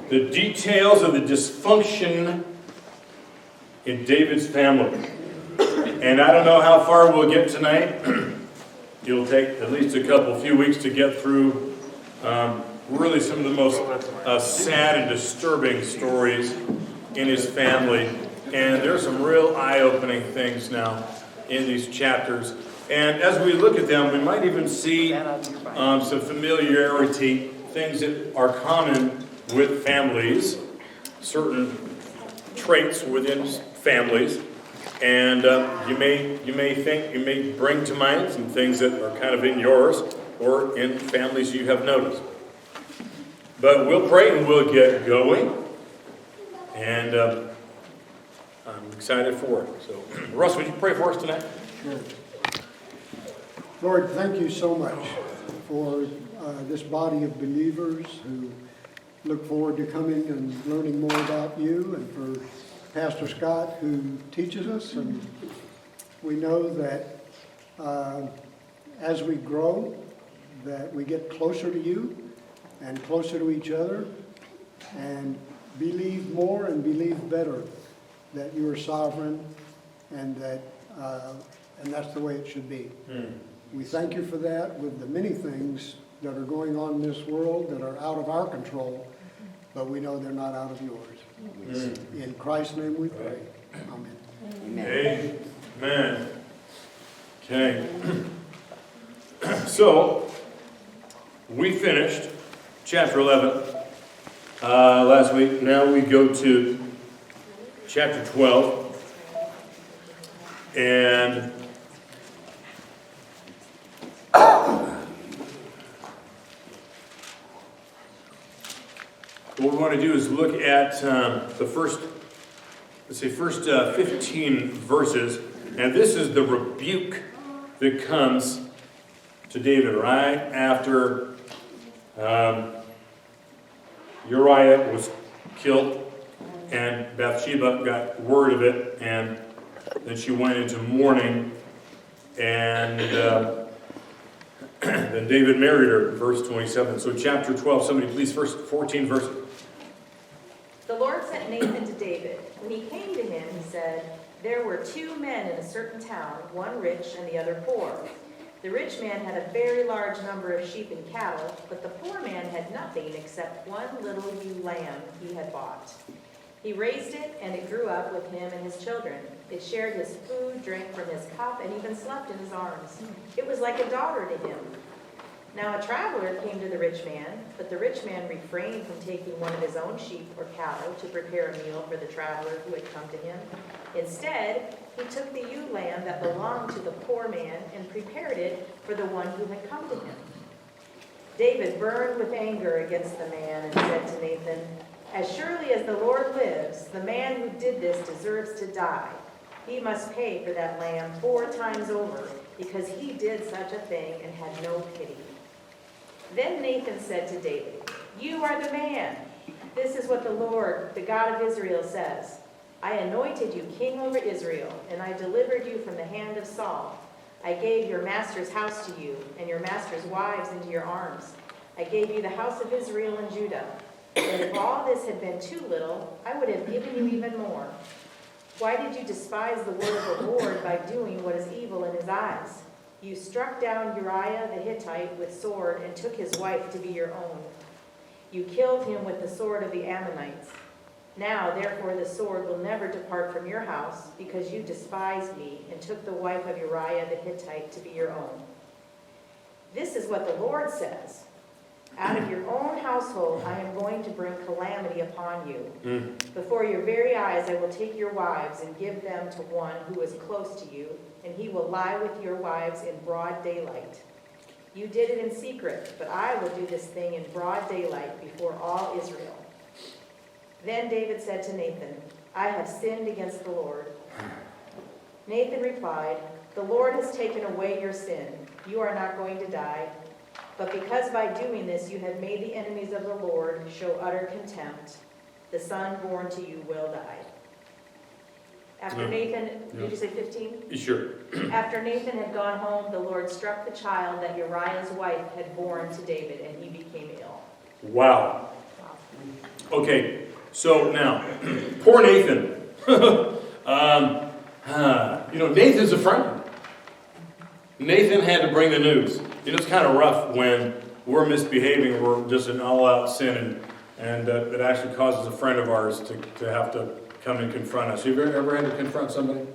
the details of the dysfunction in David's family. And I don't know how far we'll get tonight. It'll take at least a few weeks to get through really some of the most sad and disturbing stories in his family. And there's some real eye-opening things now in these chapters. And as we look at them, we might even see some familiarity, things that are common with families, certain traits within families. And you may bring to mind some things that are kind of in yours or in families you have noticed. But we'll pray and we'll get going. And I'm excited for it. So, Russ, would you pray for us tonight? Sure. Lord, thank you so much for this body of believers who look forward to coming and learning more about you, and for Pastor Scott who teaches us. And we know that as we grow, that we get closer to you and closer to each other and believe more and believe better that you are sovereign and that and that's the way it should be. We thank you for that with the many things that are going on in this world that are out of our control, but we know they're not out of yours. In Christ's name we pray. Amen. Amen. Okay. So, we finished chapter 11 last week. Now we go to chapter 12. And what we want to do is look at the first 15 verses. And this is the rebuke that comes to David right after Uriah was killed, and Bethsheba got word of it, and then she went into mourning, and then David married her, verse 27. So chapter 12, somebody please, first 14 verses. The Lord sent Nathan to David. When he came to him, he said, "There were 2 men in a certain town, one rich and the other poor. The rich man had a very large number of sheep and cattle, but the poor man had nothing except one little ewe lamb he had bought. He raised it, and it grew up with him and his children. It shared his food, drank from his cup, and even slept in his arms. It was like a daughter to him. Now a traveler came to the rich man, but the rich man refrained from taking one of his own sheep or cattle to prepare a meal for the traveler who had come to him. Instead, he took the ewe lamb that belonged to the poor man and prepared it for the one who had come to him." David burned with anger against the man and said to Nathan, "As surely as the Lord lives, the man who did this deserves to die. He must pay for that lamb 4 times over, because he did such a thing and had no pity." Then Nathan said to David, "You are the man. This is what the Lord, the God of Israel, says. I anointed you king over Israel, and I delivered you from the hand of Saul. I gave your master's house to you, and your master's wives into your arms. I gave you the house of Israel and Judah. And if all this had been too little, I would have given you even more. Why did you despise the word of the Lord by doing what is evil in his eyes? You struck down Uriah the Hittite with sword and took his wife to be your own. You killed him with the sword of the Ammonites. Now, therefore, the sword will never depart from your house, because you despised me and took the wife of Uriah the Hittite to be your own. This is what the Lord says. Out of your own household I am going to bring calamity upon you. Before your very eyes I will take your wives and give them to one who is close to you, and he will lie with your wives in broad daylight. You did it in secret, but I will do this thing in broad daylight before all Israel." Then David said to Nathan, "I have sinned against the Lord." Nathan replied, "The Lord has taken away your sin. You are not going to die. But because by doing this you have made the enemies of the Lord show utter contempt, the son born to you will die." After Nathan, did you say 15? Sure. After Nathan had gone home, the Lord struck the child that Uriah's wife had borne to David, and he became ill. Wow. Okay, so now, poor Nathan. Nathan's a friend. Nathan had to bring the news. It's kind of rough when we're misbehaving, we're just in all-out sin, and it actually causes a friend of ours to have to come and confront us. Have you ever had to confront somebody?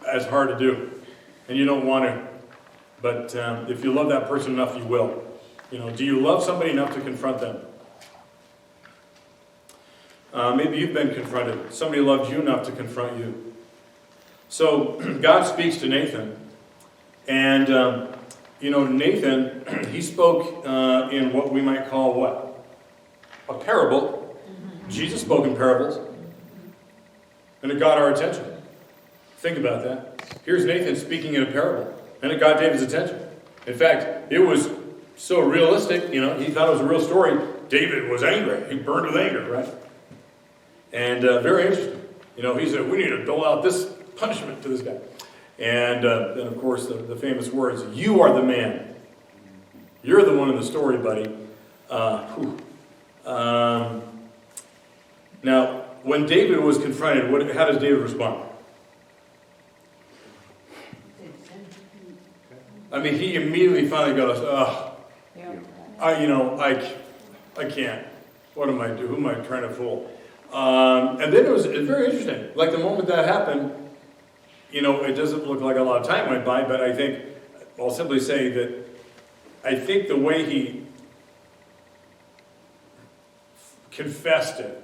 That's hard to do, and you don't want to. But if you love that person enough, you will. Do you love somebody enough to confront them? Maybe you've been confronted. Somebody loved you enough to confront you. So God speaks to Nathan, and Nathan, he spoke in what we might call what? A parable. Jesus spoke in parables, and it got our attention. Think about that. Here's Nathan speaking in a parable, and it got David's attention. In fact, it was so realistic, he thought it was a real story. David was angry. He burned with anger, right? And very interesting. He said, we need to dole out this punishment to this guy. And then, of course, the famous words, you are the man. You're the one in the story, buddy. Now, when David was confronted, how does David respond? He immediately finally goes, I can't. What am I doing? Who am I trying to fool? And then it's very interesting. Like the moment that happened, it doesn't look like a lot of time went by, but I think, I'll simply say that I think the way he confessed it,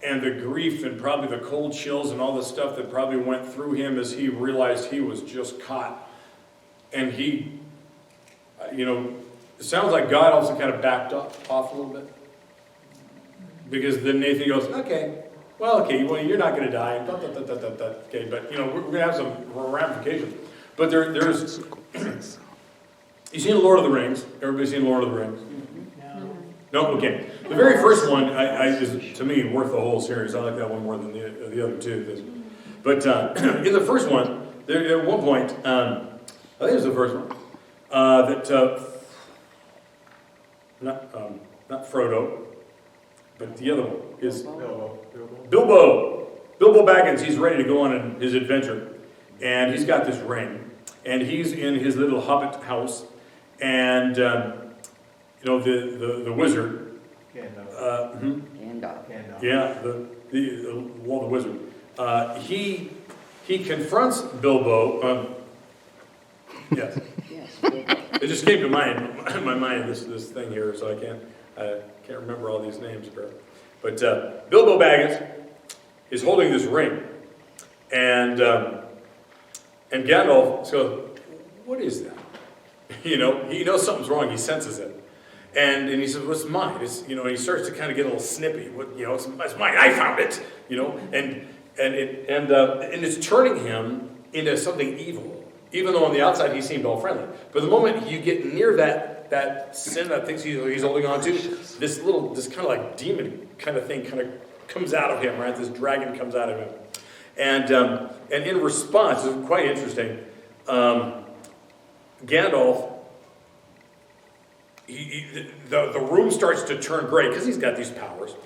and the grief and probably the cold chills and all the stuff that probably went through him as he realized he was just caught. And he, it sounds like God also kind of backed off a little bit. Because then Nathan goes, okay, well, you're not going to die. Okay, but, we're going to have some ramifications. But there's, you seen The Lord of the Rings? Everybody seen Lord of the Rings? No? Okay. The very first one is, to me, worth the whole series. I like that one more than the other two. But in the first one, at one point, I think it was the first one, not Frodo, but the other one is Bilbo Baggins. He's ready to go on his adventure, and he's got this ring, and he's in his little hobbit house, and the wizard. Gandalf. Yeah, the wizard. He confronts Bilbo. Yes. It just came to my mind this thing here, so I can't remember all these names. But Bilbo Baggins is holding this ring, and Gandalf goes, "What is that?" He knows something's wrong. He senses it. And he says, "What's mine?" It's, he starts to kind of get a little snippy. It's mine. I found it. And it's turning him into something evil. Even though on the outside he seemed all friendly, but the moment you get near that sin, that thing he's holding on to, this kind of like demon kind of thing kind of comes out of him. Right, this dragon comes out of him, and in response, it's quite interesting. Gandalf. The room starts to turn gray because he's got these powers,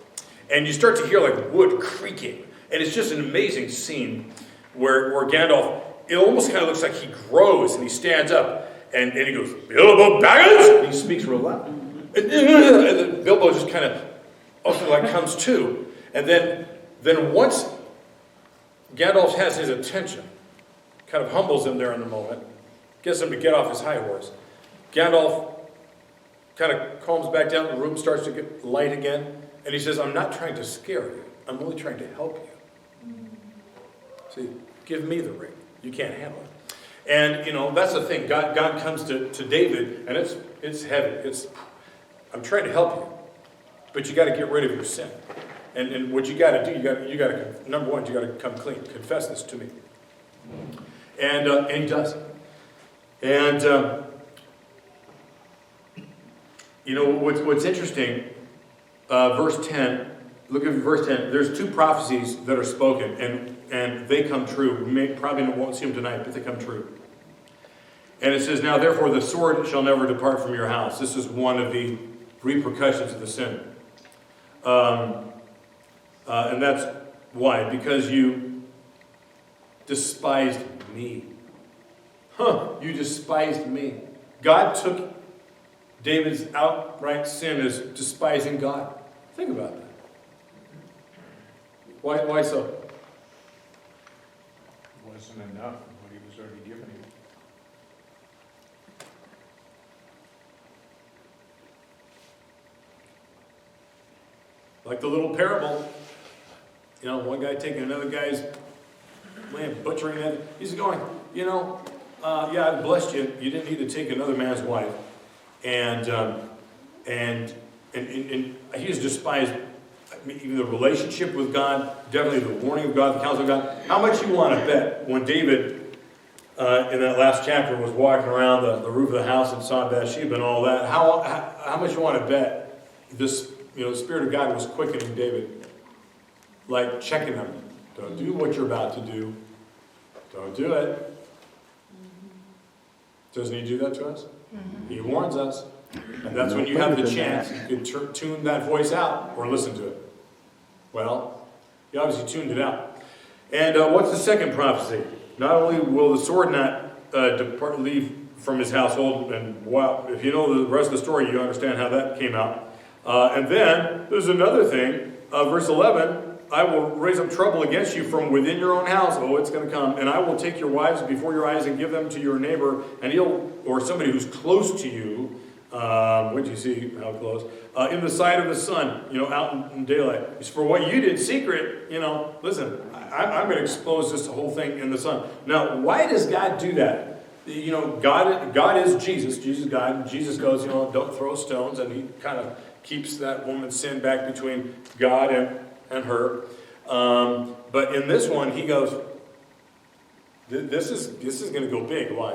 and you start to hear like wood creaking, and it's just an amazing scene where Gandalf, it almost kind of looks like he grows and he stands up and he goes, "Bilbo Baggins!" And he speaks real loud, and then Bilbo just kind of also like comes to, and then once Gandalf has his attention, kind of humbles him there in the moment, gets him to get off his high horse. Gandalf kind of calms back down, the room starts to get light again, and he says, "I'm not trying to scare you, I'm only trying to help you. See, give me the ring. You can't handle it." And, that's the thing. God comes to David, and it's heavy. I'm trying to help you, but you got to get rid of your sin. And what you got to do, you got to, number one, you got to come clean. Confess this to me. And he does. And, what's interesting, verse 10, look at verse 10. There's two prophecies that are spoken, and they come true. We probably won't see them tonight, but they come true. And it says, "Now therefore the sword shall never depart from your house." This is one of the repercussions of the sin. And that's why. Because you despised me. You despised me. God took David's outright sin as despising God. Think about that. Why so? It wasn't enough of what he was already giving him. Like the little parable. You know, one guy taking another guy's land, butchering it. He's going, yeah, I blessed you. You didn't need to take another man's wife. And he was despised. Even the relationship with God, definitely the warning of God, the counsel of God. How much you want to bet when David, in that last chapter, was walking around the roof of the house and saw Bethsheba and all that? How much you want to bet this, the Spirit of God was quickening David, like checking him. Don't do what you're about to do. Don't do it. Doesn't he do that to us? He warns us. And that's when you have the chance, you can tune that voice out or listen to it. Well, he obviously tuned it out. And what's the second prophecy? Not only will the sword not leave from his household, and wow, if you know the rest of the story, you understand how that came out. And then there's another thing, verse 11, I will raise up trouble against you from within your own house. Oh, it's going to come. And I will take your wives before your eyes and give them to your neighbor, and or somebody who's close to you. What do you see? How close? In the sight of the sun, out in daylight. It's for what you did secret, listen, I'm going to expose this whole thing in the sun. Now, why does God do that? God is Jesus. Jesus is God. And Jesus goes, don't throw stones. And he kind of keeps that woman's sin back between God and her. But in this one, he goes, this is going to go big. Why?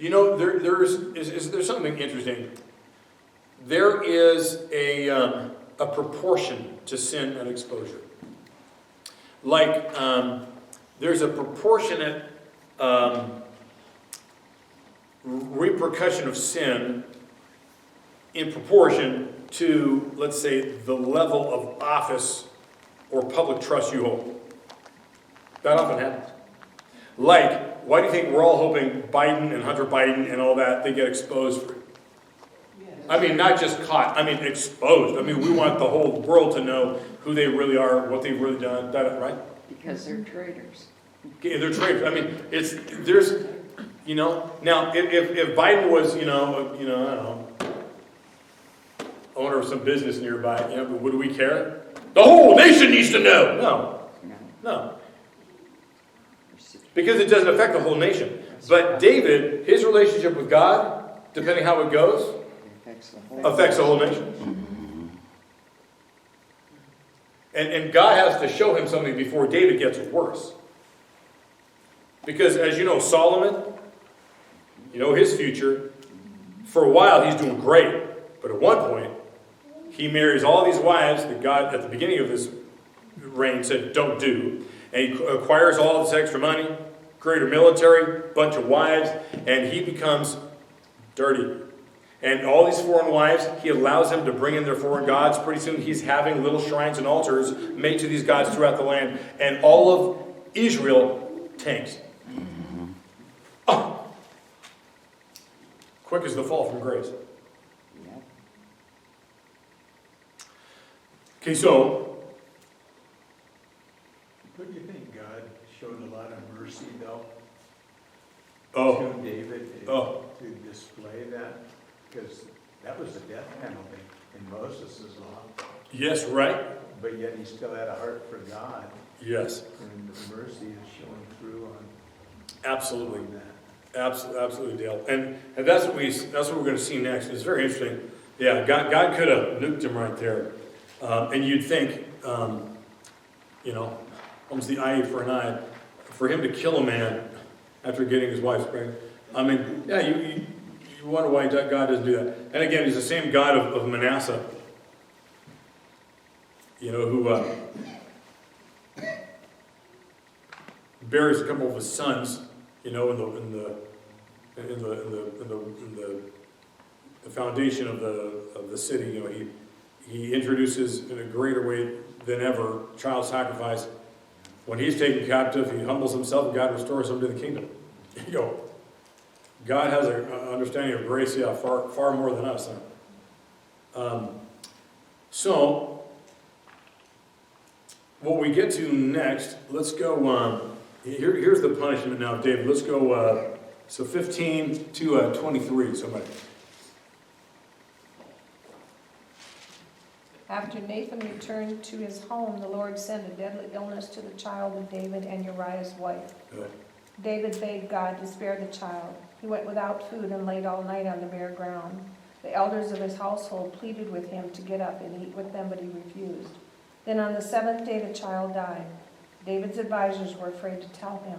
There's something interesting. There is a proportion to sin and exposure. Like, there's a proportionate repercussion of sin in proportion to, let's say, the level of office or public trust you hold. That often happens. Like, why do you think we're all hoping Biden and Hunter Biden and all that, they get exposed for? I mean, not just caught, exposed. We want the whole world to know who they really are, what they've really done, right? Because they're traitors. Okay, they're traitors. Now, if Biden was, I don't know, owner of some business nearby, would we care? The whole nation needs to know. No. Because it doesn't affect the whole nation. But David, his relationship with God, depending how it goes, affects the whole nation. And God has to show him something before David gets worse. Because as you know, Solomon, his future, for a while he's doing great. But at one point, he marries all these wives that God, at the beginning of his reign, said don't do. And he acquires all this extra money, greater military, bunch of wives, and he becomes dirty. And all these foreign wives, he allows them to bring in their foreign gods. Pretty soon he's having little shrines and altars made to these gods throughout the land. And all of Israel tanks. Oh! Quick as the fall from grace. Okay, so... Don't you think God showed a lot of mercy, though, to David to display that? Because that was the death penalty in Moses' law. Yes, right? But yet he still had a heart for God. Yes. And the mercy is showing through on Absolutely. that. Absolutely, Dale. And that's what we're going to see next. It's very interesting. Yeah, God could have nuked him right there. And you'd think, almost the eye for an eye, for him to kill a man after getting his wife's pregnant. You wonder why God doesn't do that. And again, he's the same God of Manasseh, who buries a couple of his sons, in the foundation of the city. He introduces in a greater way than ever child sacrifice. When he's taken captive, he humbles himself, and God restores him to the kingdom. God has an understanding of grace, far more than us. So, what we get to next, let's go, here's the punishment now, David. Let's go, 15 to 23, somebody. After Nathan returned to his home, the Lord sent a deadly illness to the child of David and Uriah's wife. David begged God to spare the child. He went without food and laid all night on the bare ground. The elders of his household pleaded with him to get up and eat with them, but he refused. Then on the 7th day the child died. David's advisors were afraid to tell him.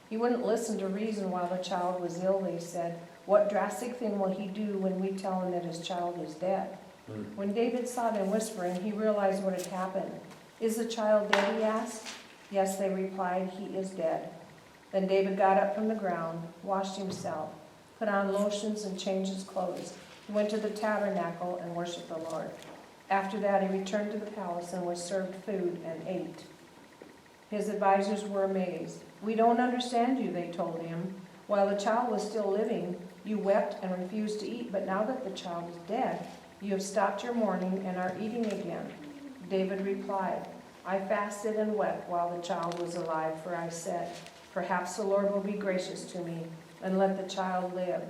He wouldn't listen to reason while the child was ill, they said. What drastic thing will he do when we tell him that his child is dead? When David saw them whispering, he realized what had happened. Is the child dead, he asked. Yes, they replied, he is dead. Then David got up from the ground, washed himself, put on lotions and changed his clothes. He went to the tabernacle and worshiped the Lord. After that, he returned to the palace and was served food and ate. His advisors were amazed. We don't understand you, they told him. While the child was still living, you wept and refused to eat, but now that the child is dead, you have stopped your mourning and are eating again. David replied, I fasted and wept while the child was alive, for I said, perhaps the Lord will be gracious to me and let the child live.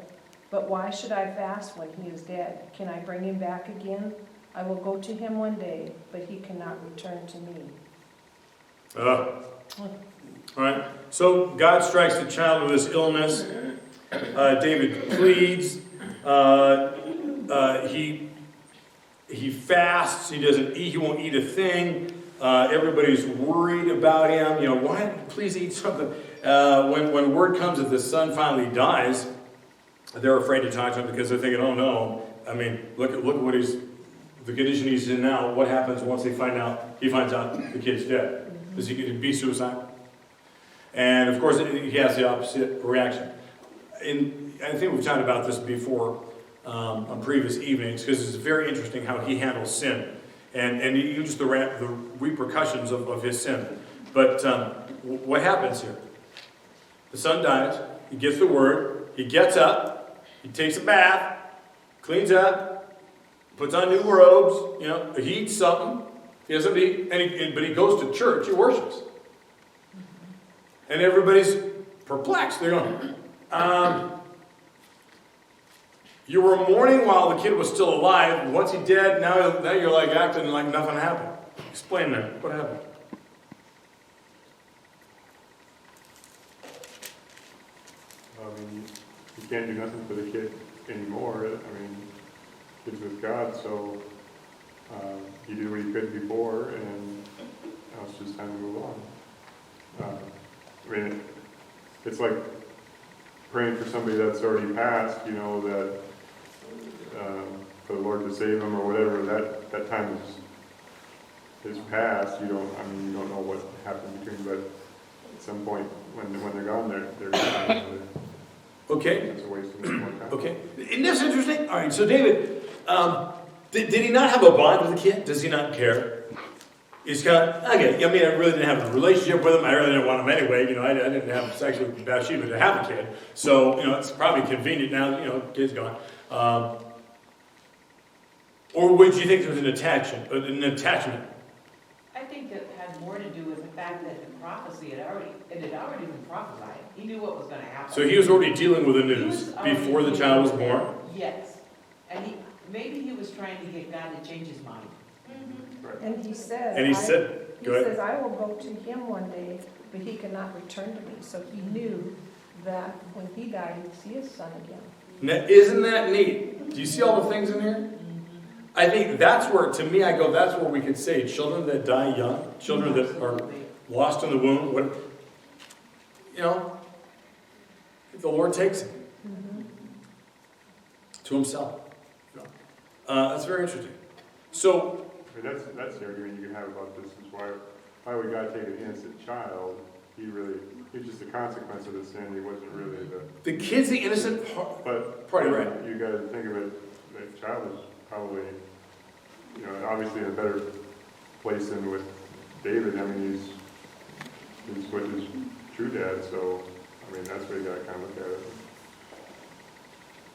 But why should I fast when he is dead? Can I bring him back again? I will go to him one day, but he cannot return to me. All right. So God strikes the child with this illness. David pleads. He fasts. He doesn't eat. He won't eat a thing. Everybody's worried about him. Why? Please eat something. When word comes that the son finally dies, they're afraid to talk to him because they're thinking, "Oh no! I mean, look at what the condition he's in now. What happens once he finds out the kid's dead? Is he going to be suicidal?" And of course, he has the opposite reaction. I think we've talked about this before on previous evenings because it's very interesting how he handles sin and he used the repercussions of his sin. But what happens here? The son dies. He gets the word. He gets up. He takes a bath, cleans up, puts on new robes. He eats something. He doesn't eat, but he goes to church. He worships, and everybody's perplexed. They're going, you were mourning while the kid was still alive. Once he's dead, now you're like acting like nothing happened. Explain that. What happened? I mean, you can't do nothing for the kid anymore. I mean, kid's with God, so you did what you could before, and now it's just time to move on. I mean, it's like praying for somebody that's already passed, that for the Lord to save them or whatever. That time is past. You don't know what happened between, but at some point when they're gone, they're gone. Okay. It's a waste of more time. Okay. Isn't this interesting? All right, so David, did he not have a bond with the kid? Does he not care? He's kind of, I really didn't have a relationship with him. I really didn't want him anyway. I didn't have sex with Bethsheba to have a kid. So, it's probably convenient now, kid's gone. Or would you think there was an attachment? I think that had more to do with the fact that the prophecy had already been prophesied. He knew what was going to happen. So he was already dealing with the news before the child was born? Yes. And maybe he was trying to get God to change his mind. And he says, go ahead. I will go to him one day, but he cannot return to me. So he knew that when he died, he'd see his son again. Now, isn't that neat? Do you see all the things in here? I think that's where, to me, that's where we could say children that die young, children that are lost in the womb, the Lord takes him to himself. That's very interesting. So, That's the argument you can have about this, is why would God take an innocent child he's just the consequence of the sin. He wasn't really The kid's the innocent but party, right? You got to think of it, the child is probably, obviously in a better place than with David. I mean, he's with his true dad, so, I mean, that's where you got to kind of look at it.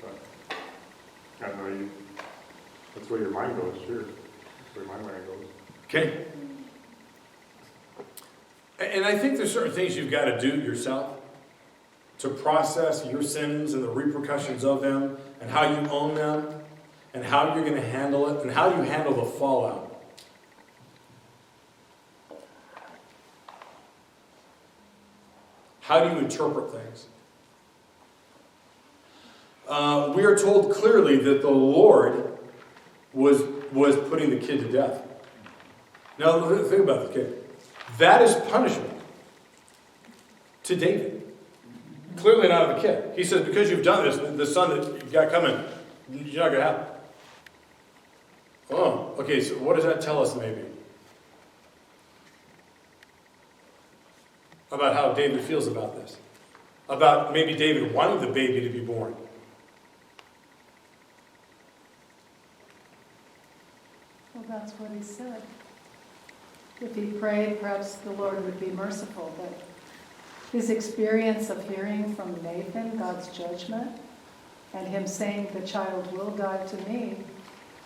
But, I don't know, that's where your mind goes, sure. That's where my mind goes. Okay. And I think there's certain things you've got to do yourself to process your sins and the repercussions of them and how you own them and how you're going to handle it and how you handle the fallout. How do you interpret things? We are told clearly that the Lord was putting the kid to death. Now, think about this, kid. That is punishment to David. Clearly not of the kid. He says, because you've done this, the son that you've got coming, you're not going to have it. Oh, okay, so what does that tell us maybe? About how David feels about this. About maybe David wanting the baby to be born. Well, that's what he said. If he prayed, perhaps the Lord would be merciful. But his experience of hearing from Nathan, God's judgment, and him saying, the child will die to me,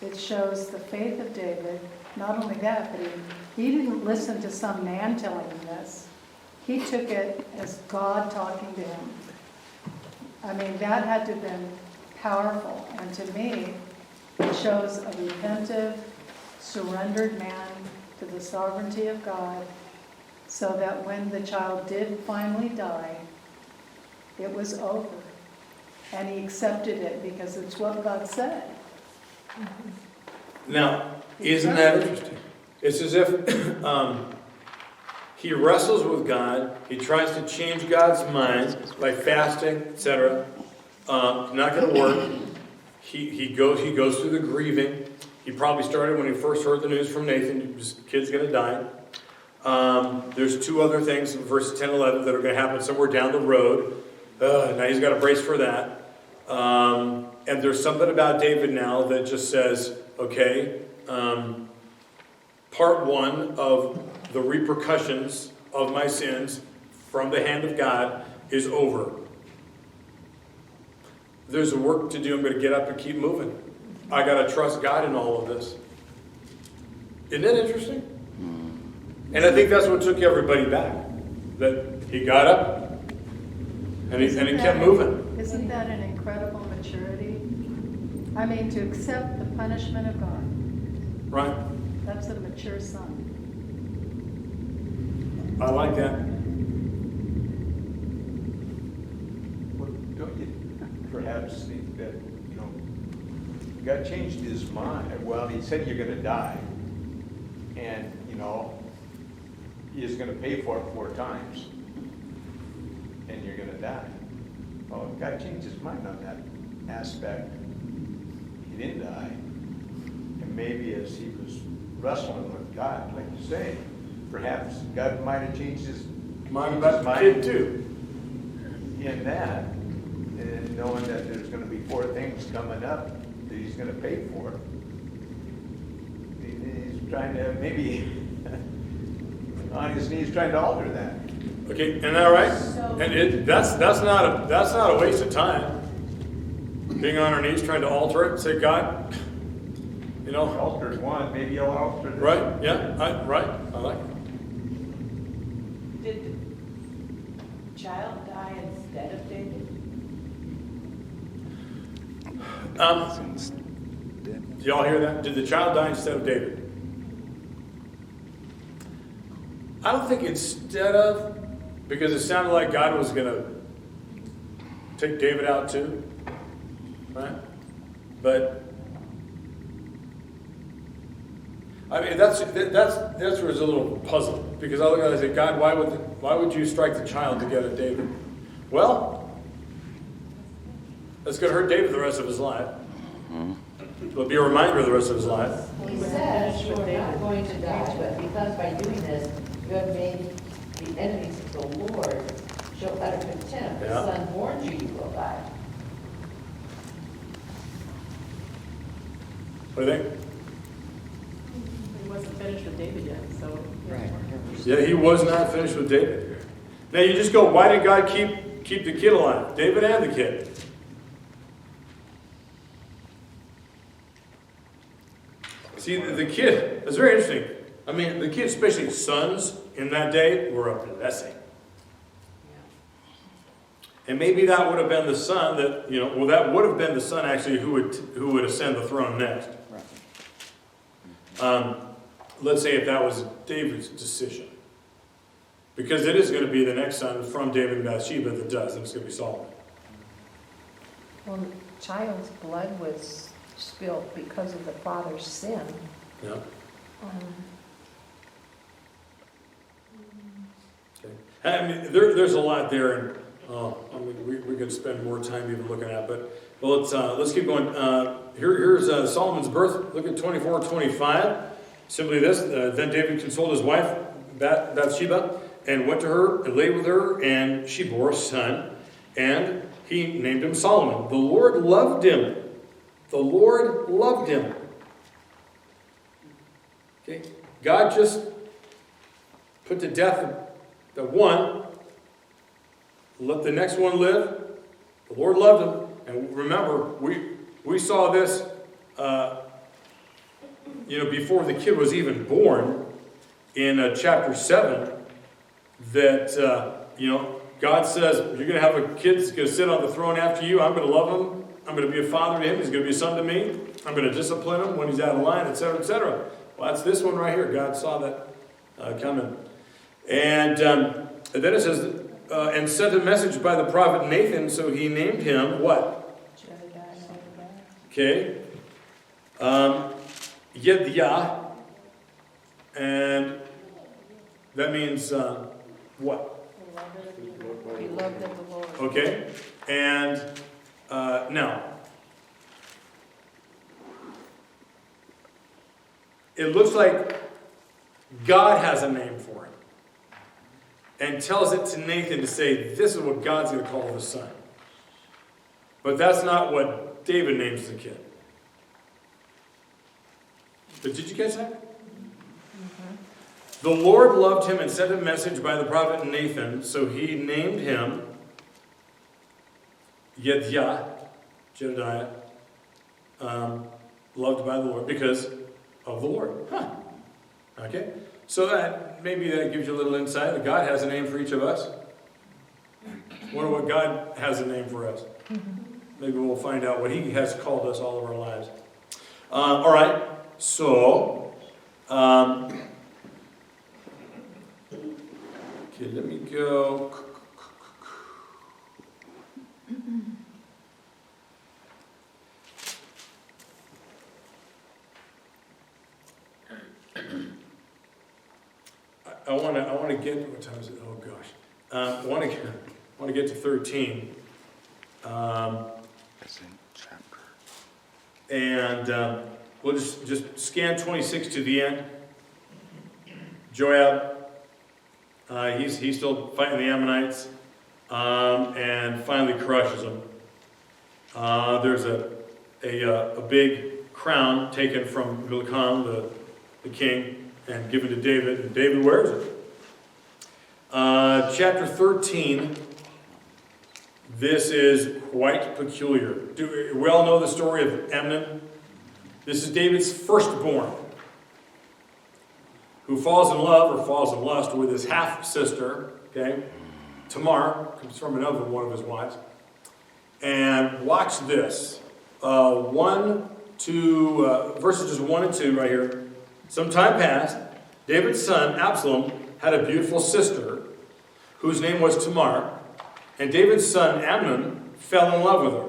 it shows the faith of David. Not only that, but he didn't listen to some man telling him this. He took it as God talking to him. I mean, that had to have been powerful. And to me, it shows a repentive, surrendered man to the sovereignty of God, so that when the child did finally die, it was over. And he accepted it because it's what God said. Now, isn't that interesting? It's as if he wrestles with God. He tries to change God's mind by fasting, etc. Not going to work. He goes through the grieving. He probably started when he first heard the news from Nathan. His kid's going to die. There's two other things in verses 10 and 11 that are going to happen somewhere down the road. Now he's got to brace for that. And there's something about David now that just says, okay, part one of the repercussions of my sins from the hand of God is over. There's work to do. I'm going to get up and keep moving. I got to trust God in all of this. Isn't that interesting? And I think that's what took everybody back. That he got up and he kept moving. Isn't that an incredible maturity? I mean, to accept the punishment of God. Right. That's a mature son. I like that. Well, don't you perhaps think that, God changed his mind? Well, he said you're going to die. And, he is going to pay for it 4 times. And you're going to die. Well, God changed his mind on that aspect. He didn't die. And maybe as he was wrestling with God, like you say, perhaps God might have changed his Mind about the kid too. in that, and knowing that there's going to be 4 things coming up that he's going to pay for. He's trying to maybe on his knees trying to alter that. Okay, isn't that right? And that's not a waste of time. Being on our knees trying to alter it, say, God, Altered one, maybe he'll alter this. right? Yeah, right. I like it. Did the child die instead of David? Do y'all hear that? Did the child die instead of David? I don't think instead of, because it sounded like God was going to take David out too, right? But I mean, that's where it's a little puzzling, because I look at it and say, God, why would you strike the child to get at David? Well, that's going to hurt David the rest of his life. It'll be a reminder of the rest of his life. He says you are not going to die, but because by doing this, you have made the enemies of the Lord shall utter contempt. The Yeah. son born to you will die. What do you think? He wasn't finished with David yet, so. Right. Yeah, he was not finished with David. Now you just go, why did God keep the kid alive? David and the kid. See, the kid, it's very interesting. I mean, the kids, especially sons in that day, were a blessing. And maybe that would have been the son that, that would have been the son actually who would ascend the throne next. Let's say if that was David's decision. Because it is going to be the next son from David and Bethsheba that does, and it's going to be Solomon. Well, the child's blood was spilled because of the father's sin. Yeah. Okay. I mean, there's a lot there, and we could spend more time even looking at it, but let's keep going. Here's Solomon's birth. Look at 24:25. Simply this: then David consoled his wife Bethsheba and went to her and lay with her, and she bore a son, and he named him Solomon. The Lord loved him. The Lord loved him. Okay, God just put to death the one, let the next one live. The Lord loved him. And remember, we saw this, before the kid was even born in chapter 7, that, God says, you're going to have a kid that's going to sit on the throne after you. I'm going to love him. I'm going to be a father to him. He's going to be a son to me. I'm going to discipline him when he's out of line, etc., etc. Well, that's this one right here. God saw that coming. And then it says, and sent a message by the prophet Nathan, so he named him what? Okay. Yediyah. And that means what? Beloved of the Lord. Okay. And now, it looks like God has a name for him and tells it to Nathan to say, this is what God's going to call the son. But that's not what David names the kid. But did you catch that? Mm-hmm. The Lord loved him and sent a message by the prophet Nathan, so he named him Jedediah, loved by the Lord, because of the Lord. Huh. Okay? So maybe that gives you a little insight that God has a name for each of us. Wonder what God has a name for us. Maybe we'll find out what he has called us all of our lives. All right. So, okay, let me go. I want to get, what time is it? Oh gosh. I want to get to 13. And we'll just scan 26 to the end. Joab, he's still fighting the Ammonites, and finally crushes them. There's a big crown taken from Milcom, the king, and given to David, and David wears it. Chapter 13, this is quite peculiar. We all know the story of Amnon. This is David's firstborn, who falls in love or falls in lust with his half-sister, okay? Tamar, comes from another one of his wives. And watch this. Verses 1 and 2 right here. Some time passed, David's son, Absalom, had a beautiful sister, whose name was Tamar, and David's son, Amnon, fell in love with her.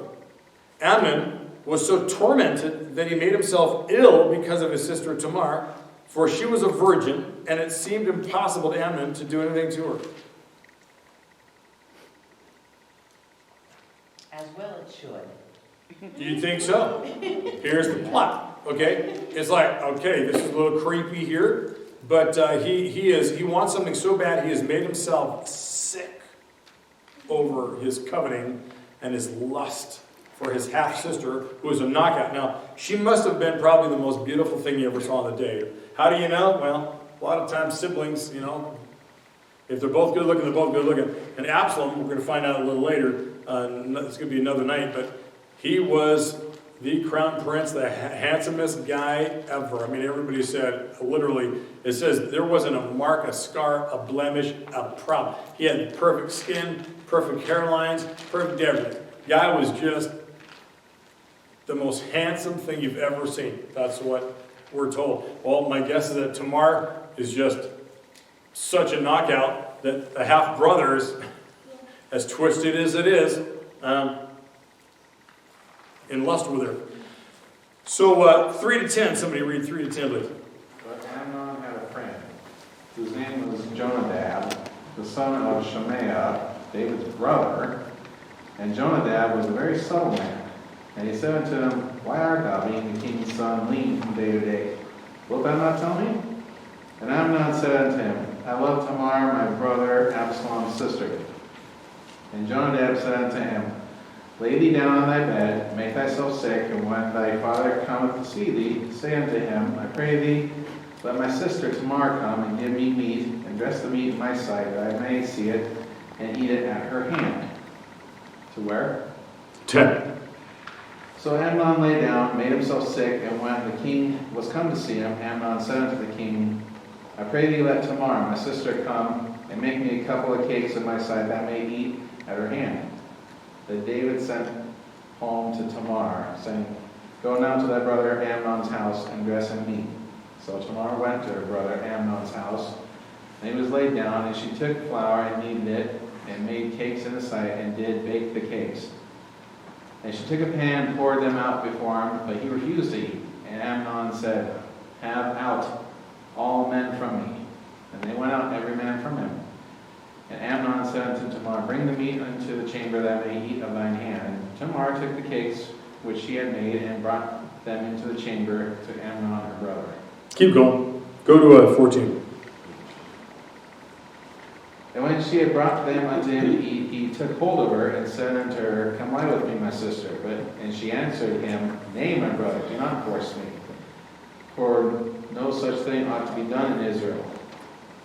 Amnon was so tormented that he made himself ill because of his sister Tamar, for she was a virgin, and it seemed impossible to Amnon to do anything to her. As well it should. You think so? Here's the plot, okay? It's like, okay, this is a little creepy here. But he wants something so bad, he has made himself sick over his coveting and his lust for his half-sister, who is a knockout. Now, she must have been probably the most beautiful thing you ever saw in the day. How do you know? Well, a lot of times siblings, if they're both good-looking, they're both good-looking. And Absalom, we're going to find out a little later, it's going to be another night, but he was the crown prince, the handsomest guy ever. I mean, everybody said, literally, it says there wasn't a mark, a scar, a blemish, a problem. He had perfect skin, perfect hairlines, perfect everything. Guy was just the most handsome thing you've ever seen. That's what we're told. Well, my guess is that Tamar is just such a knockout that the half-brother is, as twisted as it is, in lust with her. So 3 to 10, somebody read 3 to 10, please. But Amnon had a friend whose name was Jonadab, the son of Shemaiah, David's brother. And Jonadab was a very subtle man. And he said unto him, Why art thou, being the king's son, lean from day to day? Wilt thou not tell me? And Amnon said unto him, I love Tamar, my brother Absalom's sister. And Jonadab said unto him, Lay thee down on thy bed, make thyself sick, and when thy father cometh to see thee, say unto him, I pray thee, let my sister Tamar come and give me meat, and dress the meat in my sight, that I may see it, and eat it at her hand. To where? 10. So Amnon lay down, made himself sick, and when the king was come to see him, Amnon said unto the king, I pray thee, let Tamar, my sister, come, and make me a couple of cakes in my sight, that I may eat at her hand. Then David sent home to Tamar, saying, Go now to thy brother Amnon's house, and dress him meat. So Tamar went to her brother Amnon's house, and he was laid down, and she took flour and kneaded it, and made cakes in the sight, and did bake the cakes. And she took a pan and poured them out before him, but he refused to eat. And Amnon said, Have out all men from me. And they went out every man from him. And Amnon said unto Tamar, Bring the meat into the chamber that I may eat of thine hand. And Tamar took the cakes which she had made, and brought them into the chamber to Amnon her brother. Keep going. Go to 14. And when she had brought them unto him to eat, he took hold of her, and said unto her, Come lie with me, my sister. And she answered him, Nay, my brother, do not force me. For no such thing ought to be done in Israel.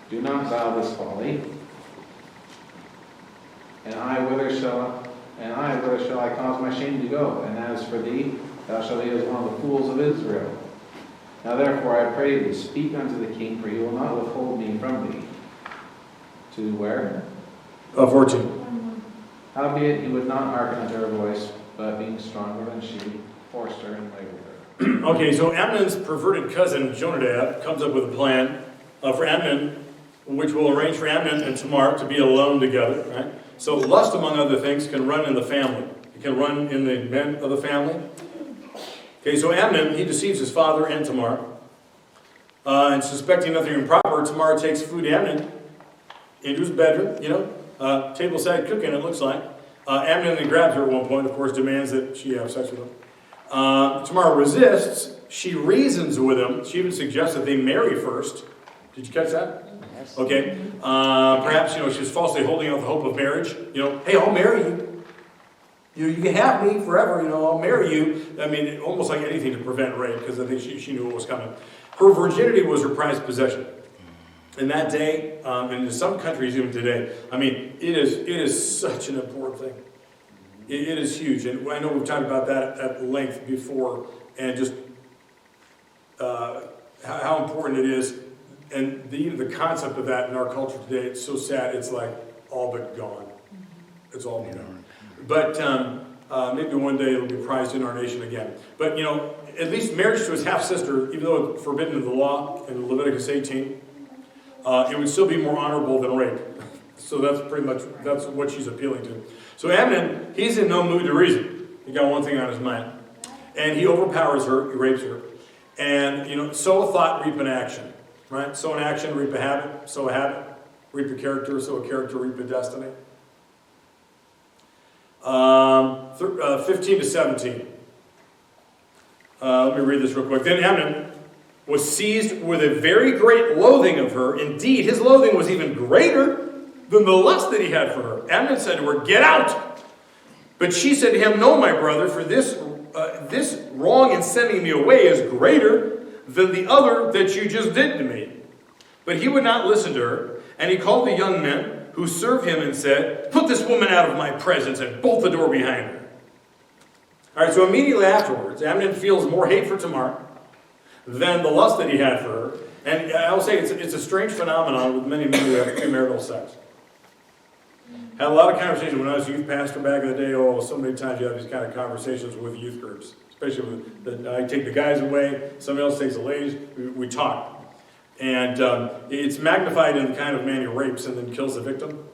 Do not thou this folly. And I, whither shall I cause my shame to go? And as for thee, thou shalt be as one of the fools of Israel. Now therefore I pray thee, speak unto the king, for he will not withhold me from thee. To where? 14. Howbeit he would not hearken unto her voice, but being stronger than she, forced her and lay with her. Okay, so Amnon's perverted cousin Jonadab comes up with a plan for Amnon, which will arrange for Amnon and Tamar to be alone together, right? So lust, among other things, can run in the family. It can run in the men of the family. Okay, so Amnon, he deceives his father and Tamar. And suspecting nothing improper, Tamar takes food to Amnon into his bedroom, table-side cooking, it looks like. Amnon then grabs her at one point, of course, demands that she have sex with him. Tamar resists. She reasons with him. She even suggests that they marry first. Did you catch that? Yes. Okay. Perhaps, she's falsely holding out the hope of marriage. Hey, I'll marry you. You can have me forever, I'll marry you. I mean, almost like anything to prevent rape, because I think she knew what was coming. Her virginity was her prized possession. In that day, and in some countries even today, I mean, it is such an important thing. It is huge. And I know we've talked about that at length before, and just how important it is. And the concept of that in our culture today, it's so sad, it's like all but gone. It's all but gone. But maybe one day it'll be prized in our nation again. But, at least marriage to his half-sister, even though it's forbidden in the law in Leviticus 18, it would still be more honorable than rape. So that's what she's appealing to. So Amnon, he's in no mood to reason. He got one thing on his mind. And he overpowers her, he rapes her. And, sow a thought, reap an action. Right? Sow an action, reap a habit. Sow a habit, reap a character. Sow a character, reap a destiny. 15 to 17. Let me read this real quick. Then Amnon was seized with a very great loathing of her. Indeed, his loathing was even greater than the lust that he had for her. Amnon said to her, "Get out!" But she said to him, "No, my brother, for this wrong in sending me away is greater than the other that you just did to me." But he would not listen to her, and he called the young men who served him and said, "Put this woman out of my presence and bolt the door behind her." All right, so immediately afterwards, Amnon feels more hate for Tamar than the lust that he had for her. And I will say it's a strange phenomenon with many men who have premarital sex. Had a lot of conversations when I was youth pastor back in the day. Oh, so many times you have these kind of conversations with youth groups, especially with I take the guys away, somebody else takes the ladies. We talk, and it's magnified in the kind of man who rapes and then kills the victim.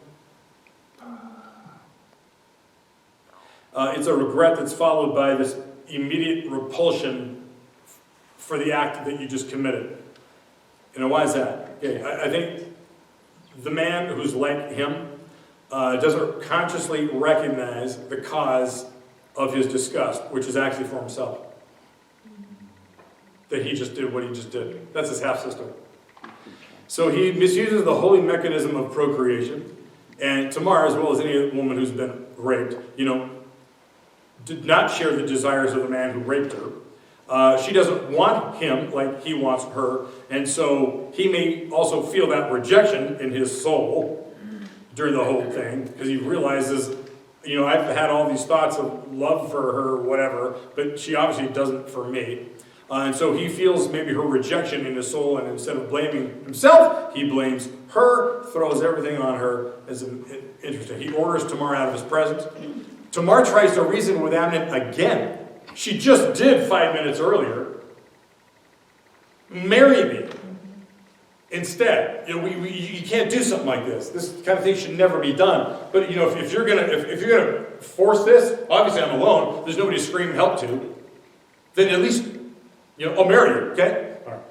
It's a regret that's followed by this immediate repulsion for the act that you just committed. You know, why is that? Okay, I think the man who's like him doesn't consciously recognize the cause of his disgust, which is actually for himself. That he just did what he just did. That's his half-sister. So he misuses the holy mechanism of procreation. And Tamar, as well as any woman who's been raped, did not share the desires of the man who raped her. She doesn't want him like he wants her. And so he may also feel that rejection in his soul during the whole thing, because he realizes, I've had all these thoughts of love for her, whatever, but she obviously doesn't for me. And so he feels maybe her rejection in his soul, and instead of blaming himself, he blames her, throws everything on her. As interesting. He orders Tamar out of his presence. Tamar tries to reason with Amnon again. She just did 5 minutes earlier. Marry me. Instead, you can't do something like this. This kind of thing should never be done. But if you're gonna force this, obviously I'm alone. There's nobody to scream help to. Then at least, I'll marry you. Okay? All right.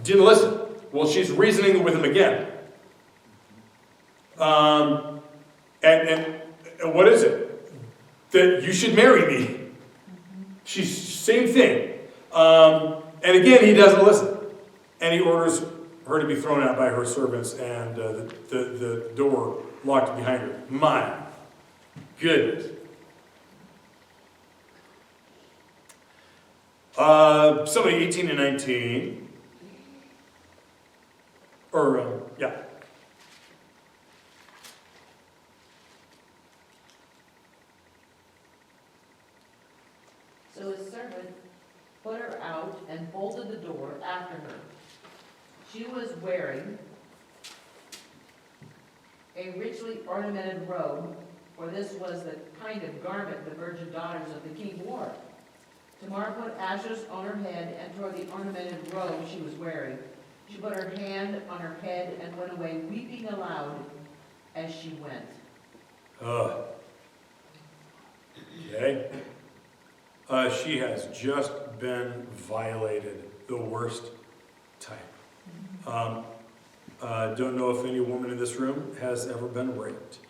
Didn't listen. Well, she's reasoning with him again. And what is it? That you should marry me. She's same thing. And again, he doesn't listen, and he orders her to be thrown out by her servants, and the door locked behind her. My goodness. Somebody 18 and 19. Yeah. So his servant put her out and bolted the door after her. She was wearing a richly ornamented robe, for this was the kind of garment the virgin daughters of the king wore. Tamar put ashes on her head and tore the ornamented robe she was wearing. She put her hand on her head and went away weeping aloud as she went. Okay. She has just been violated, the worst type. Don't know if any woman in this room has ever been raped.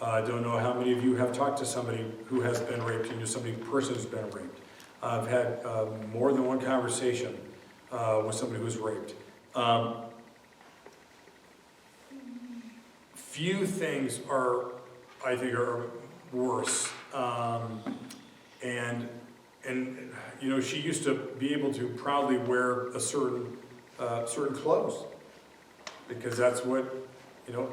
Don't know how many of you have talked to somebody who has been raped. You know somebody, person who's been raped. I've had more than one conversation with somebody who's raped. Few things I think are worse. And she used to be able to proudly wear a certain clothes, because that's what the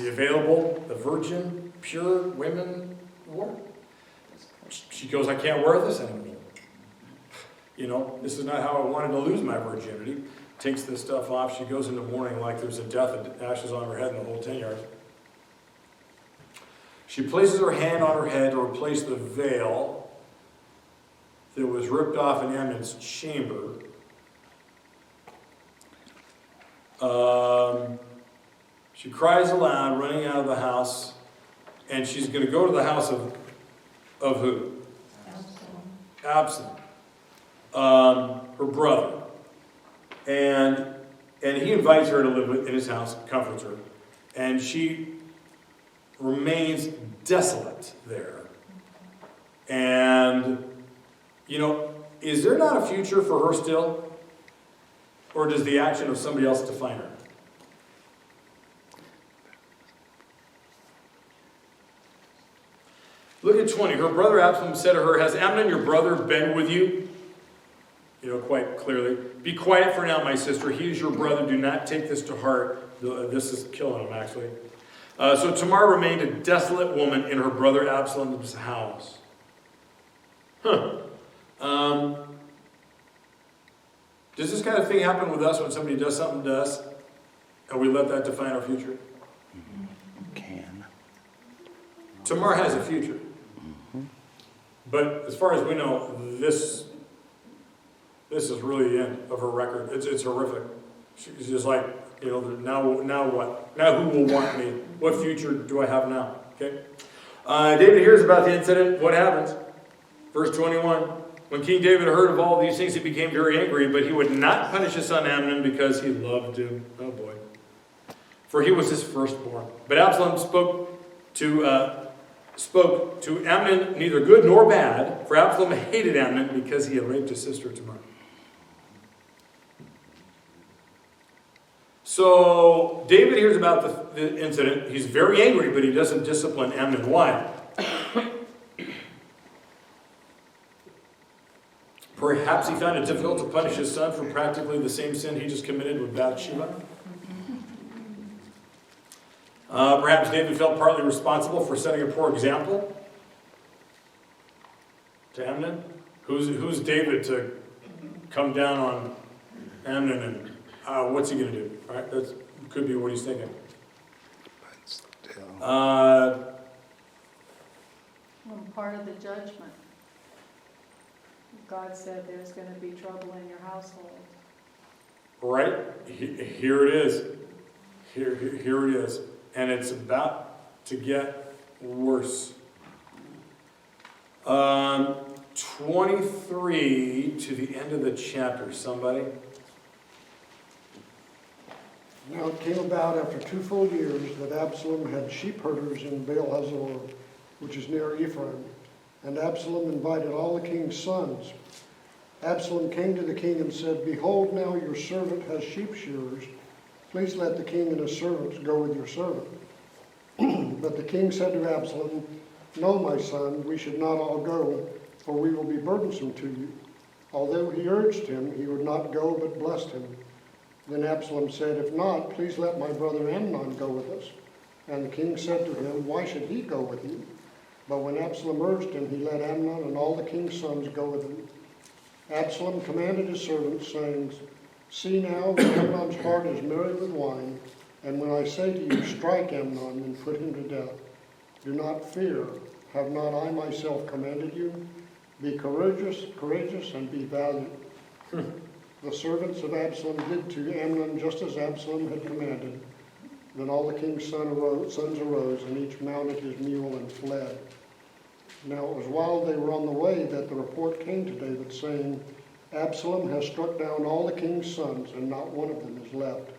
available, the virgin, pure women wore. She goes, I can't wear this anymore. This is not how I wanted to lose my virginity. Takes this stuff off. She goes in the morning like there's a death and ashes on her head and the whole 10 yards. She places her hand on her head to replace the veil that was ripped off in Amnon's chamber. She cries aloud, running out of the house, and she's going to go to the house of who? Absalom. Her brother. And he invites her to live in his house, comforts her, and she remains desolate there. And, is there not a future for her still? Or does the action of somebody else define her? Look at 20. Her brother Absalom said to her, "Has Amnon your brother been with you?" Quite clearly. "Be quiet for now, my sister. He is your brother. Do not take this to heart." This is killing him, actually. So Tamar remained a desolate woman in her brother Absalom's house. Does this kind of thing happen with us when somebody does something to us and we let that define our future? Can. Tamar has a future. But as far as we know, this is really the end of her record. It's horrific. She's just like, now what? Now who will want me? What future do I have now? Okay. David hears about the incident. What happens? Verse 21. When King David heard of all these things, he became very angry, but he would not punish his son Amnon because he loved him. Oh boy. For he was his firstborn. But Absalom spoke to Amnon neither good nor bad, for Absalom hated Amnon because he had raped his sister Tamar. So David hears about the incident. He's very angry, but he doesn't discipline Amnon. Why? Perhaps he found it difficult to punish his son for practically the same sin he just committed with Bethsheba. Perhaps David felt partly responsible for setting a poor example to Amnon. Who's David to come down on Amnon and what's he going to do? All right, that could be what he's thinking. Part of the judgment. God said there's going to be trouble in your household. Right? Here it is. Here it is. And it's about to get worse. 23 to the end of the chapter. Somebody? Now it came about after 2 full years that Absalom had sheep herders in Baal-hazor, which is near Ephraim. And Absalom invited all the king's sons. Absalom came to the king and said, "Behold, now your servant has sheep shearers. Please let the king and his servants go with your servant." But the king said to Absalom, "No, my son, we should not all go, for we will be burdensome to you." Although he urged him, he would not go, but blessed him. Then Absalom said, "If not, please let my brother Amnon go with us." And the king said to him, "Why should he go with you?" But when Absalom urged him, he let Amnon and all the king's sons go with him. Absalom commanded his servants, saying, "See now, that Amnon's heart is merry with wine, and when I say to you, strike Amnon and put him to death, do not fear. Have not I myself commanded you? Be courageous, and be valiant." The servants of Absalom did to Amnon just as Absalom had commanded. Then all the king's sons arose, and each mounted his mule and fled. Now it was while they were on the way that the report came to David, saying, "Absalom has struck down all the king's sons, and not one of them is left."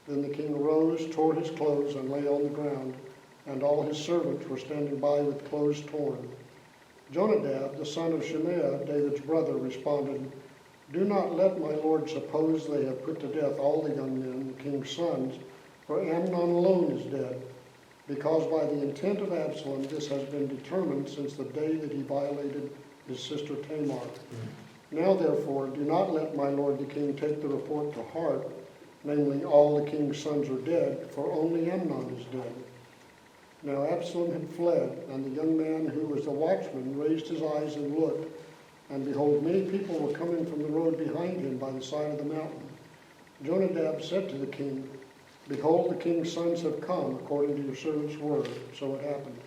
Then the king arose, tore his clothes, and lay on the ground, and all his servants were standing by with clothes torn. Jonadab, the son of Shimea, David's brother, responded, "Do not let my lord suppose they have put to death all the young men, the king's sons, for Amnon alone is dead, because by the intent of Absalom this has been determined since the day that he violated his sister Tamar. Now therefore do not let my lord the king take the report to heart, namely all the king's sons are dead, for only Amnon is dead." Now Absalom had fled, and the young man who was the watchman raised his eyes and looked, and behold, many people were coming from the road behind him by the side of the mountain. Jonadab said to the king, "Behold, the king's sons have come, according to your servant's word." So it happened.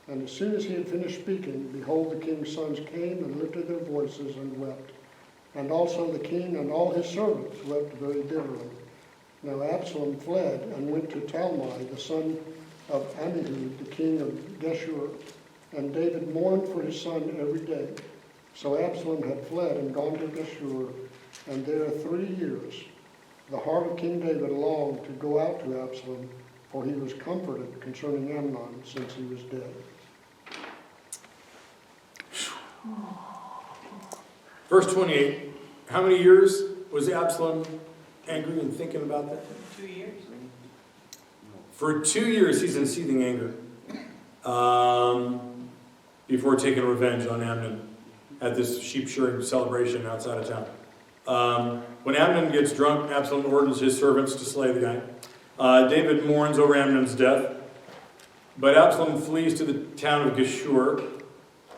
And as soon as he had finished speaking, behold, the king's sons came and lifted their voices and wept. And also the king and all his servants wept very bitterly. Now Absalom fled and went to Talmai, the son of Ammihud, the king of Geshur. And David mourned for his son every day. So Absalom had fled and gone to Geshur, and there 3 years. The heart of King David longed to go out to Absalom, for he was comforted concerning Amnon, since he was dead. Verse 28. How many years Was Absalom angry and thinking about that? 2 years. For 2 years, he's in seething anger before taking revenge on Amnon at this sheep shearing celebration outside of town. When Amnon gets drunk, Absalom orders his servants to slay the guy. David mourns over Amnon's death, but Absalom flees to the town of Geshur,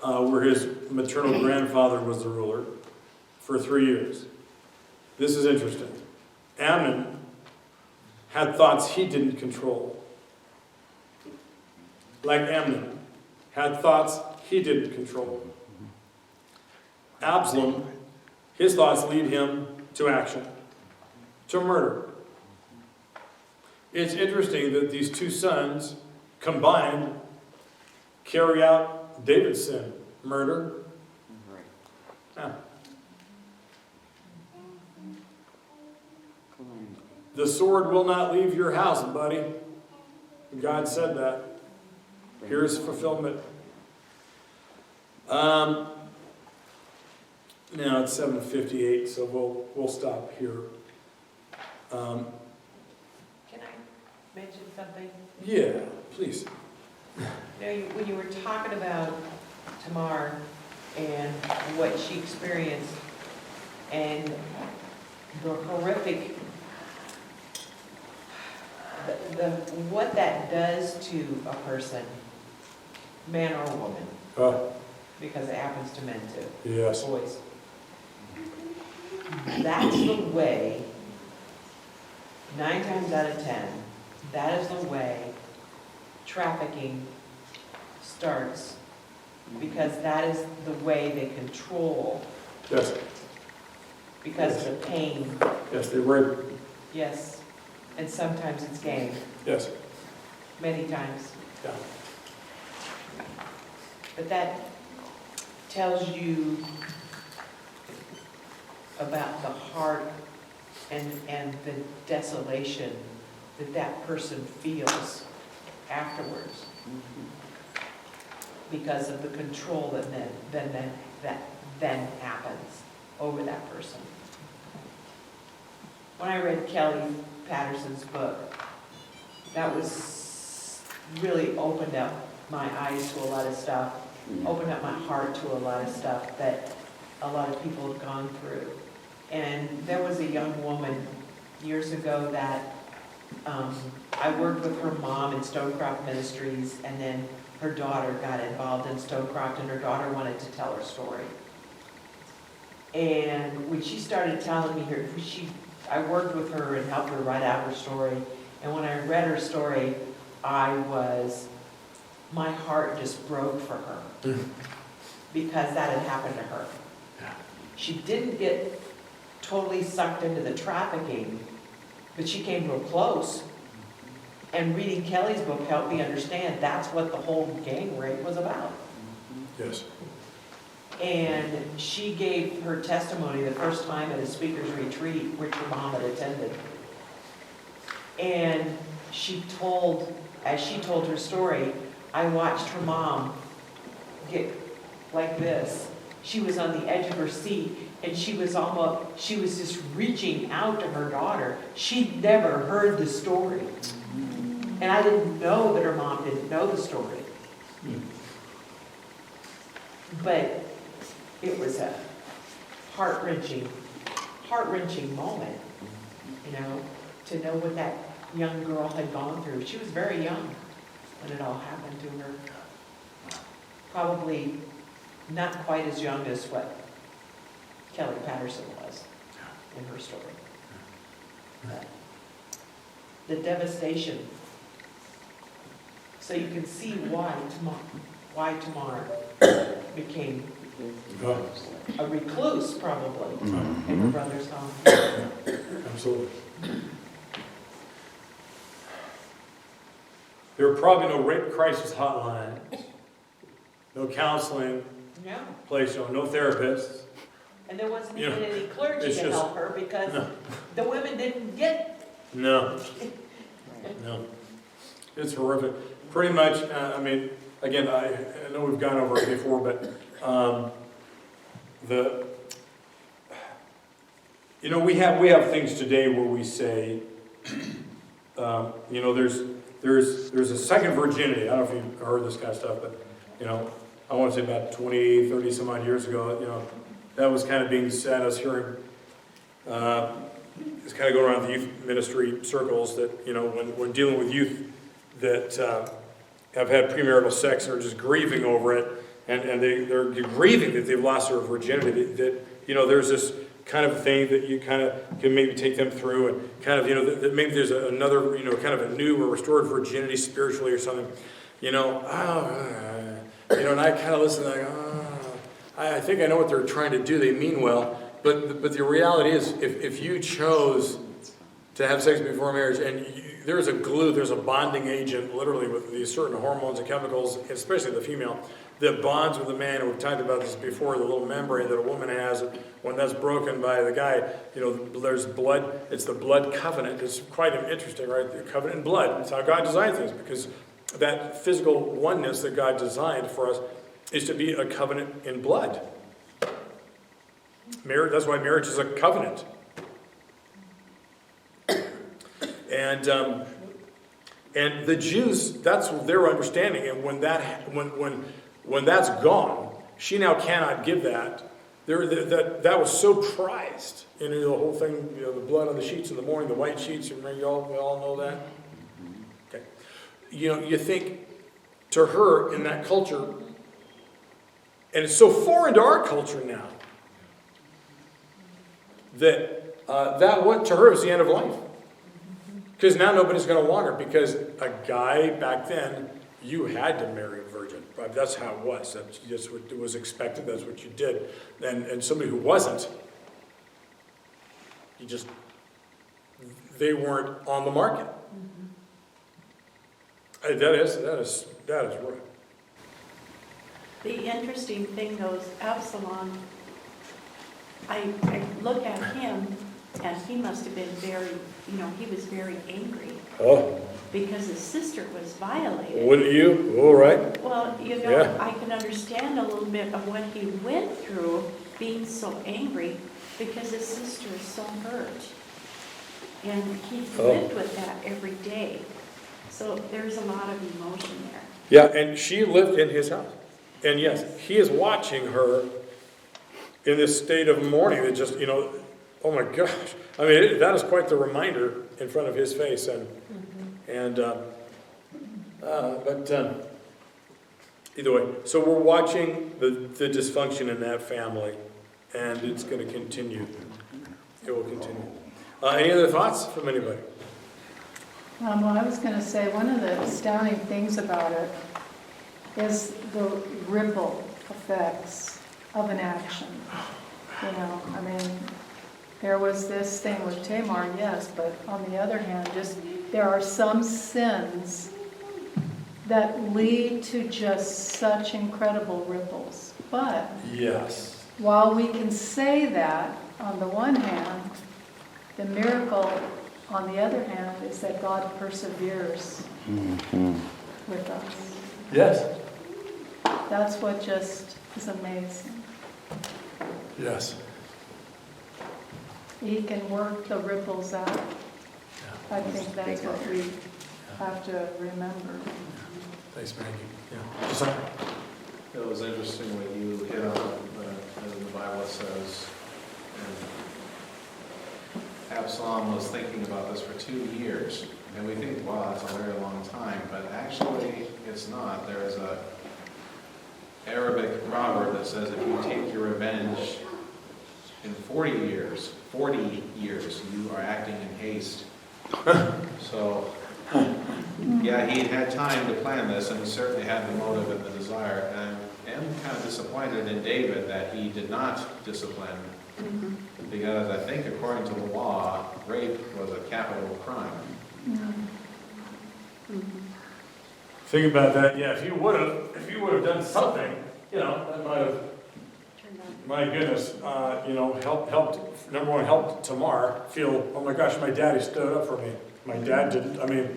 where his maternal grandfather was the ruler, for 3 years. This is interesting. Amnon had thoughts he didn't control. Like Amnon had thoughts he didn't control. Absalom, his thoughts lead him to action, to murder. It's interesting that these two sons combined carry out David's sin, murder. Now, the sword will not leave your house, buddy. God said that. Here's fulfillment. Now it's 7:58, so we'll stop here. Can I mention something? Yeah, please. When you were talking about Tamar and what she experienced and the horrific, what that does to a person, man or woman, because it happens to men too. Yes. Boys. That's the way, 9 times out of 10, that is the way trafficking starts, because that is the way they control. Yes. Because of the pain. Yes, they were. Yes. And sometimes it's game. Yes. Many times. Yeah. But that tells you about the heart and the desolation that that person feels afterwards because of the control that then happens over that person. When I read Kelly Patterson's book, that was really opened up my eyes to a lot of stuff, opened up my heart to a lot of stuff that a lot of people have gone through. And there was a young woman years ago that I worked with her mom in Stonecroft Ministries, and then her daughter got involved in Stonecroft, and her daughter wanted to tell her story. And when she started telling me I worked with her and helped her write out her story. And when I read her story, my heart just broke for her because that had happened to her. She didn't get totally sucked into the trafficking, but she came real close. And reading Kelly's book helped me understand that's what the whole gang rape was about. Yes. And she gave her testimony the first time at a speaker's retreat, which her mom had attended. And as she told her story, I watched her mom get like this. She was on the edge of her seat, and she was just reaching out to her daughter. She'd never heard the story. And I didn't know that her mom didn't know the story. But it was a heart-wrenching moment, to know what that young girl had gone through. She was very young when it all happened to her. Probably not quite as young as what Kelly Patterson was in her story. But the devastation. So you can see why Tamar became a recluse, probably, in her brother's home. Absolutely. There were probably no rape crisis hotlines, no counseling place, no therapists. And there wasn't even any clergy it's to just- help her because the women didn't get. No. It's horrific. Pretty much, again, I know we've gone over it before, but You know, we have things today where we say, you know, there's a second virginity. I don't know if you've heard this kind of stuff, but, you know, I want to say about 20, 30 some odd years ago, you know, that was kind of being said. I was hearing, it's kind of going around the youth ministry circles that, you know, when dealing with youth that have had premarital sex and are just grieving over it, and they're grieving that they've lost their virginity, that, you know, there's this kind of thing that you kind of can maybe take them through, and kind of, you know, that maybe there's another, you know, kind of a new or restored virginity spiritually or something, you know, you know, and I kind of listen like, I think I know what they're trying to do. They mean well, but the reality is, if you chose to have sex before marriage, and there's a glue, there's a bonding agent, literally, with these certain hormones and chemicals, especially the female, that bonds with the man, and we've talked about this before, the little membrane that a woman has, when that's broken by the guy, you know, there's blood, it's the blood covenant. It's quite interesting, right? The covenant in blood. It's how God designed things, because that physical oneness that God designed for us is to be a covenant in blood. Marriage, that's why marriage is a covenant. And the Jews, that's their understanding. And when that's gone, she now cannot give that. That was so prized. You know, the whole thing, you know, the blood on the sheets in the morning, the white sheets, we all know that? Okay. You know, you think to her in that culture, and it's so foreign to our culture now, that what to her is the end of life. Because now nobody's going to want her, because a guy back then, you had to marry a virgin. Right? That's how it was. That's just what was expected. That's what you did. And somebody who wasn't, they weren't on the market. That is right. The interesting thing though is Absalom, I look at him and he must have been very, you know, he was very angry. Oh. Because his sister was violated. Wouldn't you? All right. Well, you know, Yeah. I can understand a little bit of what he went through being so angry because his sister is so hurt. And he lived with that every day. So there's a lot of emotion there. Yeah, and she lived in his house. And yes, he is watching her in this state of mourning that just, you know, oh my gosh. I mean, that is quite the reminder in front of his face. But either way, so we're watching the dysfunction in that family, and it's going to continue. It will continue. Any other thoughts from anybody? Well, I was going to say one of the astounding things about it is the ripple effects of an action. You know, I mean, there was this thing with Tamar, yes, but on the other hand, just there are some sins that lead to just such incredible ripples. But yes, while we can say that on the one hand, the miracle on the other hand is that God perseveres with us. Yes. That's what just is amazing. Yes. He can work the ripples out. Yeah. I think that's what we have to remember. Thanks, Maggie. Yeah. Just like, It was interesting what you hit on, as the Bible says, and Absalom was thinking about this for 2 years, and we think, wow, that's a very long time, but actually it's not. There is a Arabic proverb that says if you take your revenge in 40 years, you are acting in haste. So, yeah, he had time to plan this, and he certainly had the motive and the desire. And I am kind of disappointed in David that he did not discipline, because I think according to the law, rape was a capital crime. think about that. Yeah, if you would have done something, you know, that might have. My goodness, you know, helped. Number one, helped Tamar feel, oh my gosh, my daddy stood up for me. My dad didn't. I mean,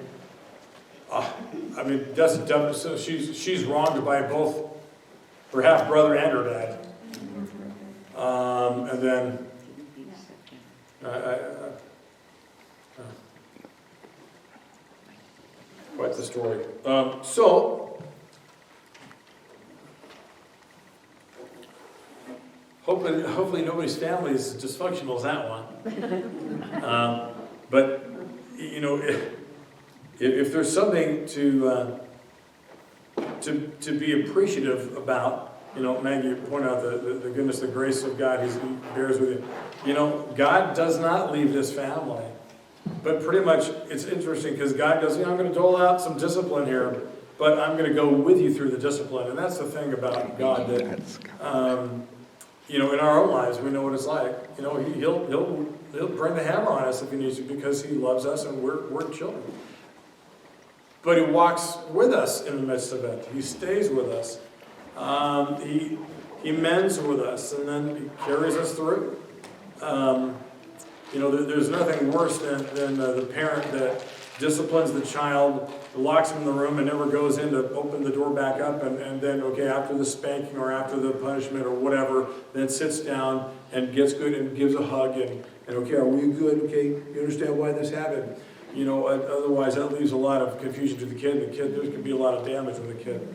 that's so she's wronged by both her half brother and her dad. And then, Quite the story. So, hopefully nobody's family is as dysfunctional as that one. But, you know, if there's something to be appreciative about, you know, Maggie pointed out the goodness, the grace of God, He bears with you. You know, God does not leave this family. But pretty much, it's interesting because God goes, you know, I'm going to dole out some discipline here, but I'm going to go with you through the discipline. And that's the thing about God that, you know, in our own lives, we know what it's like. You know, He'll bring the hammer on us if He needs to because He loves us and we're children. But He walks with us in the midst of it. He stays with us. He mends with us, and then He carries us through. You know, there's nothing worse than the parent that disciplines the child, locks him in the room, and never goes in to open the door back up, and then, okay, after the spanking or after the punishment or whatever, then sits down and gets good and gives a hug, and okay, are we good? Okay, you understand why this happened? You know, otherwise that leaves a lot of confusion to the kid. There can be a lot of damage with the kid.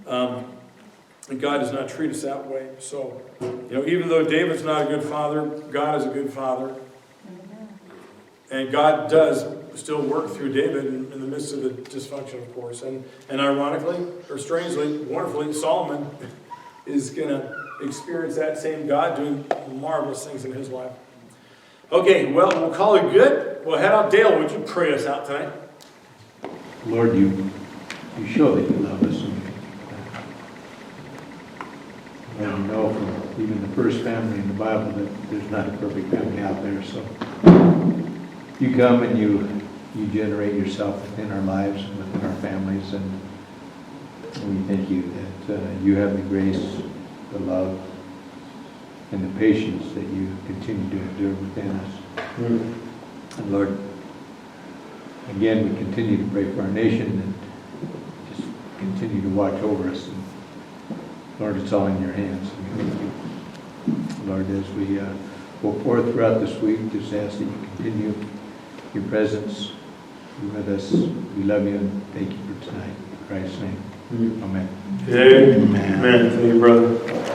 And God does not treat us that way. So, you know, even though David's not a good father, God is a good father. And God does still work through David in the midst of the dysfunction, of course. And ironically, or strangely, wonderfully, Solomon is going to experience that same God doing marvelous things in his life. Okay, well, we'll call it good. We'll head out. Dale, would you pray us out tonight? Lord, you show that you love us. And we know from even the first family in the Bible that there's not a perfect family out there. So you come and you generate yourself within our lives and within our families. And we thank you that you have the grace, the love, and the patience that you continue to observe within us. And Lord, again, we continue to pray for our nation and just continue to watch over us. And Lord, it's all in your hands. We thank you. Lord, as we go forth throughout this week, just ask that you continue your presence with us. We love you and thank you for tonight. In Christ's name. Amen. Amen. Thank you, brother.